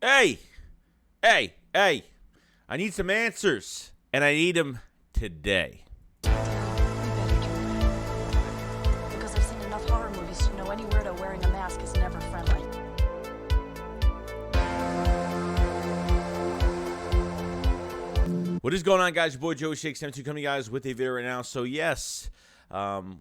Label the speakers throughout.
Speaker 1: Hey, hey, I need some answers, and I need them today.
Speaker 2: You better do it. Because I've seen enough horror movies to know any weirdo wearing a mask is never friendly.
Speaker 1: What is going on, guys? Your boy Joey SHAKESQUAD coming, guys, with a video right now. So, yes,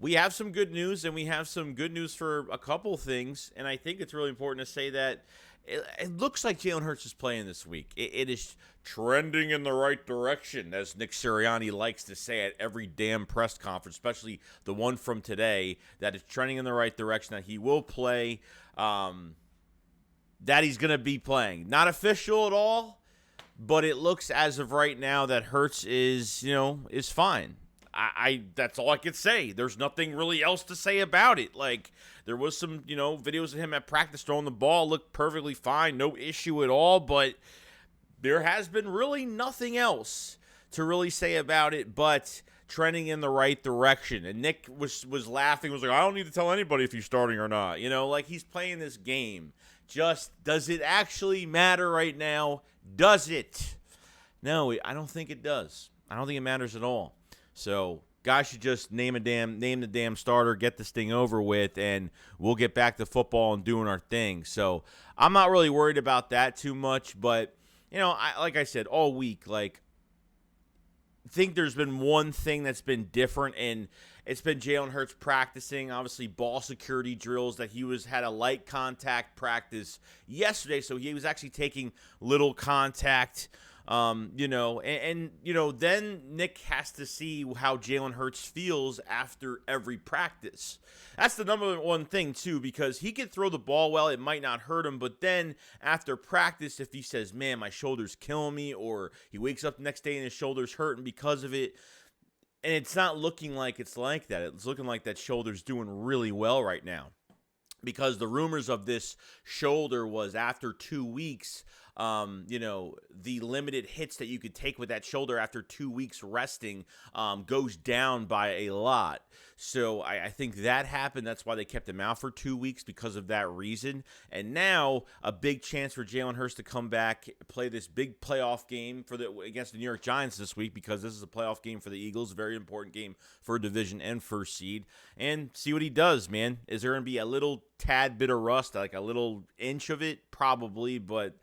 Speaker 1: we have some good news, and we have some good news for a couple things, and I think it's really important to say that it looks like Jalen Hurts is playing this week. It is trending in the right direction, as Nick Sirianni likes to say at every damn press conference, especially the one from today, that is trending in the right direction, that he will play, that he's going to be playing. Not official at all, but it looks as of right now that Hurts is fine. I that's all I could say. There's nothing really else to say about it. Like, there was some, videos of him at practice throwing the ball, looked perfectly fine, no issue at all, but there has been really nothing else to really say about it but trending in the right direction. And Nick was laughing, was like, I don't need to tell anybody if he's starting or not. Like, he's playing this game. Just, does it actually matter right now? Does it? No, I don't think it does. I don't think it matters at all. So, guys should just name the damn starter, get this thing over with, and we'll get back to football and doing our thing. So, I'm not really worried about that too much, but like I said all week, I think there's been one thing that's been different, and it's been Jalen Hurts practicing, obviously ball security drills, that he had a light contact practice yesterday, so he was actually taking little contact, then Nick has to see how Jalen Hurts feels after every practice. That's the number one thing, too, because he can throw the ball well. It might not hurt him, but then after practice, if he says, man, my shoulder's killing me, or he wakes up the next day and his shoulder's hurting because of it, and it's not looking like it's like that. It's looking like that shoulder's doing really well right now. Because the rumors of this shoulder was after 2 weeks, the limited hits that you could take with that shoulder after 2 weeks resting goes down by a lot. So I think that happened. That's why they kept him out for 2 weeks, because of that reason. And now a big chance for Jalen Hurts to come back, play this big playoff game against the New York Giants this week, because this is a playoff game for the Eagles, a very important game for division and first seed, and see what he does, man. Is there going to be a little tad bit of rust, like a little inch of it? Probably, but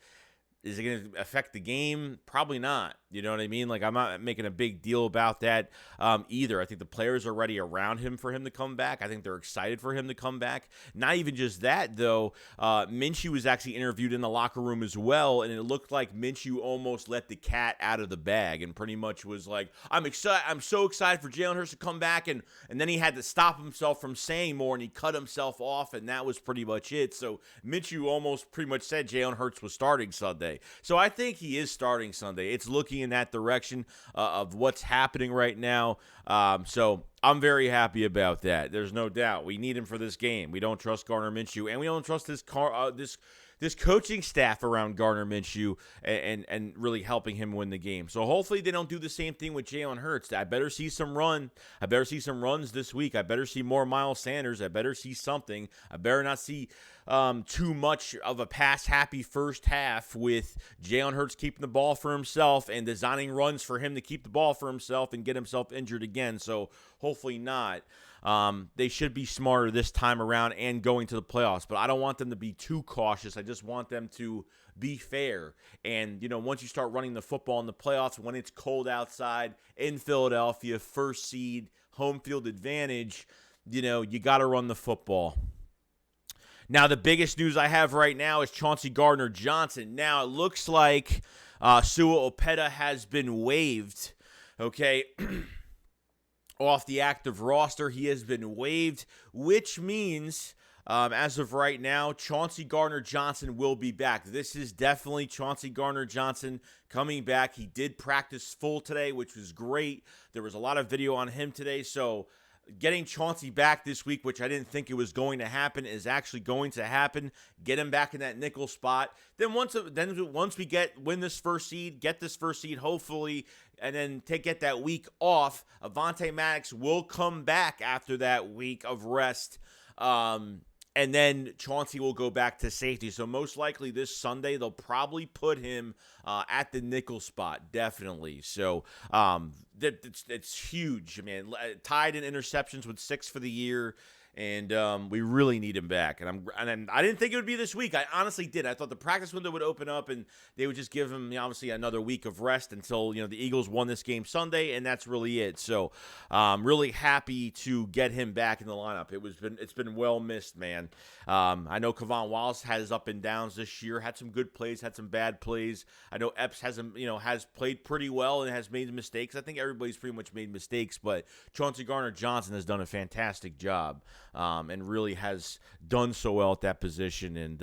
Speaker 1: is it going to affect the game? Probably not. You know what I mean? Like, I'm not making a big deal about that either. I think the players are ready around him for him to come back. I think they're excited for him to come back. Not even just that, though. Minshew was actually interviewed in the locker room as well, and it looked like Minshew almost let the cat out of the bag and pretty much was like, I'm so excited for Jalen Hurts to come back, and then he had to stop himself from saying more, and he cut himself off, and that was pretty much it. So Minshew almost pretty much said Jalen Hurts was starting Sunday. So I think he is starting Sunday. It's looking in that direction of what's happening right now. So I'm very happy about that. There's no doubt. We need him for this game. We don't trust Gardner Minshew, and we don't trust this coaching staff around Gardner Minshew and really helping him win the game. So hopefully they don't do the same thing with Jalen Hurts. I better see some run. I better see some runs this week. I better see more Miles Sanders. I better see something. I better not see too much of a pass-happy first half with Jalen Hurts keeping the ball for himself and designing runs for him to keep the ball for himself and get himself injured again. So hopefully not. They should be smarter this time around and going to the playoffs, but I don't want them to be too cautious. I just want them to be fair. And, once you start running the football in the playoffs, when it's cold outside in Philadelphia, first seed, home field advantage, you got to run the football. Now, the biggest news I have right now is Chauncey Gardner-Johnson. Now, it looks like Sua Opeta has been waived, okay? Off the active roster. He has been waived, which means, as of right now, Chauncey Gardner-Johnson will be back. This is definitely Chauncey Gardner-Johnson coming back. He did practice full today, which was great. There was a lot of video on him today, so getting Chauncey back this week, which I didn't think it was going to happen, is actually going to happen. Get him back in that nickel spot. Then once we win this first seed, get this first seed, hopefully, and then get that week off, Avonte Maddox will come back after that week of rest. And then Chauncey will go back to safety. So most likely this Sunday, they'll probably put him at the nickel spot, definitely. So it's huge, man. Tied in interceptions with 6 for the year. And we really need him back. And I didn't think it would be this week. I honestly did. I thought the practice window would open up and they would just give him, obviously, another week of rest until, the Eagles won this game Sunday, and that's really it. So really happy to get him back in the lineup. It's been well missed, man. I know Kavon Wallace had his up and downs this year, had some good plays, had some bad plays. I know Epps has played pretty well and has made mistakes. I think everybody's pretty much made mistakes, but Chauncey Gardner-Johnson has done a fantastic job. And really has done so well at that position. And,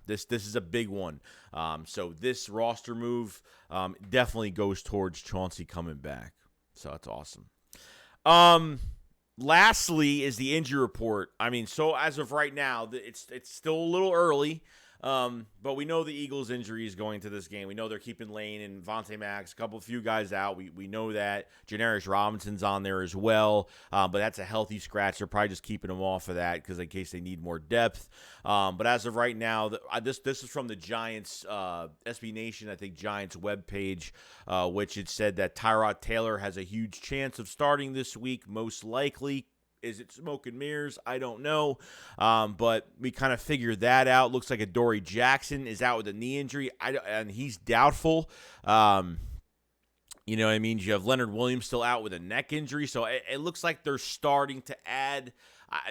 Speaker 1: this is a big one. So this roster move definitely goes towards Chauncey coming back. So that's awesome. Lastly is the injury report. I mean, so as of right now, it's still a little early. But we know the Eagles' injury is going to this game. We know they're keeping Lane and Vontae Max, a few guys out. We know that. Janarius Robinson's on there as well, but that's a healthy scratch. They're probably just keeping him off of that because in case they need more depth. But as of right now, this is from the Giants, SB Nation, I think, Giants webpage, which it said that Tyrod Taylor has a huge chance of starting this week, most likely. Is it smoke and mirrors? I don't know. But we kind of figured that out. Looks like Adoree Jackson is out with a knee injury, and he's doubtful. You know what I mean? You have Leonard Williams still out with a neck injury. So it looks like they're starting to add.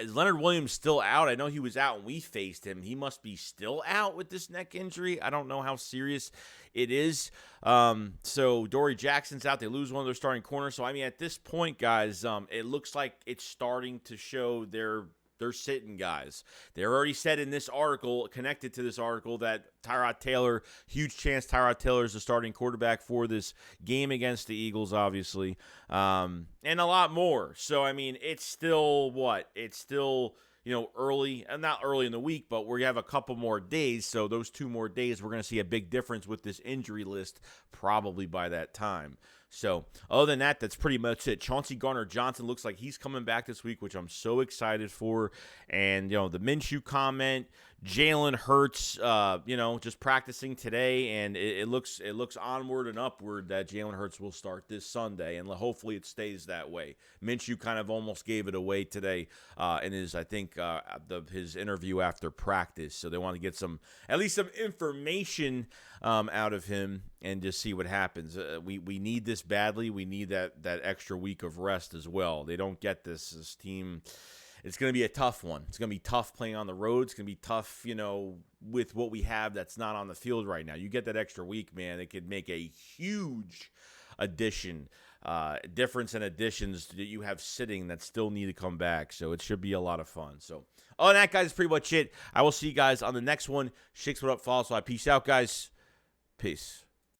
Speaker 1: Is Leonard Williams still out? I know he was out when we faced him. He must be still out with this neck injury. I don't know how serious it is. So Adoree Jackson's out. They lose one of their starting corners. So, I mean, at this point, guys, it looks like it's starting to show they're sitting guys. They already said in this article, connected to this article, that Tyrod Taylor, huge chance Tyrod Taylor is the starting quarterback for this game against the Eagles, obviously, and a lot more. So, I mean, it's still what? It's still, early, and not early in the week, but we have a couple more days. So those 2 more days, we're going to see a big difference with this injury list probably by that time. So, other than that, that's pretty much it. Chauncey Gardner-Johnson looks like he's coming back this week, which I'm so excited for. And, the Minshew comment, Jalen Hurts, just practicing today, and it looks onward and upward that Jalen Hurts will start this Sunday, and hopefully it stays that way. Minshew kind of almost gave it away today in his, I think, his interview after practice. So they want to get at least some information out of him and just see what happens. We need this badly. We need that extra week of rest as well. They don't get this team. It's going to be a tough one. It's going to be tough playing on the road. It's going to be tough, with what we have that's not on the field right now. You get that extra week, man, it could make a huge difference in additions that you have sitting that still need to come back. So it should be a lot of fun. So other than that, guys, that's pretty much it. I will see you guys on the next one. SHAKESQUAD Up, follow. So I peace out, guys. Peace.